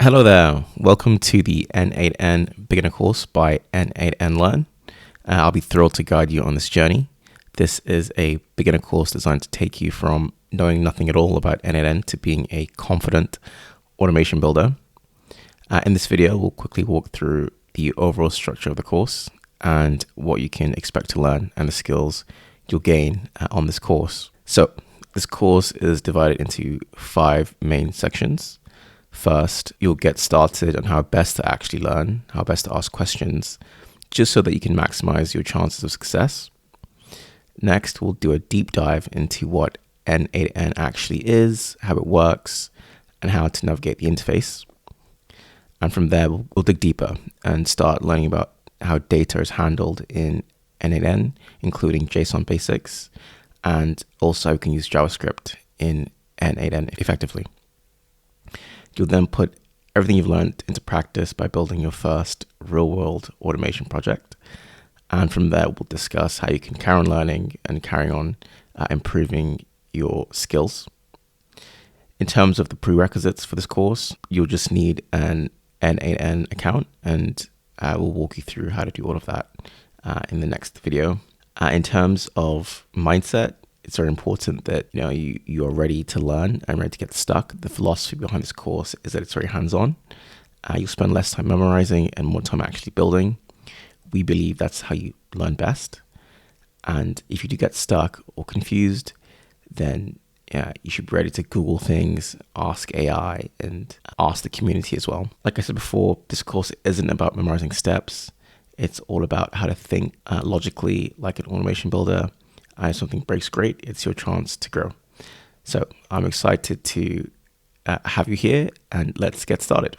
Hello there. Welcome to the n8n beginner course by n8n Learn. I'll be thrilled to guide you on this journey. This is a beginner course designed to take you from knowing nothing at all about n8n to being a confident automation builder. In this video, we'll quickly walk through the overall structure of the course and what you can expect to learn and the skills you'll gain on this course. So this course is divided into 5 main sections. First, you'll get started on how best to actually learn, how best to ask questions, just so that you can maximize your chances of success. Next, we'll do a deep dive into what n8n actually is, how it works, and how to navigate the interface. And from there, we'll dig deeper and start learning about how data is handled in n8n, including JSON basics, and also how you can use JavaScript in n8n effectively. You'll then put everything you've learned into practice by building your first real-world automation project. And from there, we'll discuss how you can carry on learning and carry on improving your skills. In terms of the prerequisites for this course, you'll just need an n8n account, and we'll walk you through how to do all of that in the next video. In terms of mindset, it's very important that you are ready to learn and ready to get stuck. The philosophy behind this course is that it's very hands-on. You'll spend less time memorizing and more time actually building. We believe that's how you learn best. And if you do get stuck or confused, then you should be ready to Google things, ask AI, and ask the community as well. Like I said before, this course isn't about memorizing steps. It's all about how to think logically like an automation builder. If something breaks, great, it's your chance to grow. So I'm excited to have you here, and let's get started.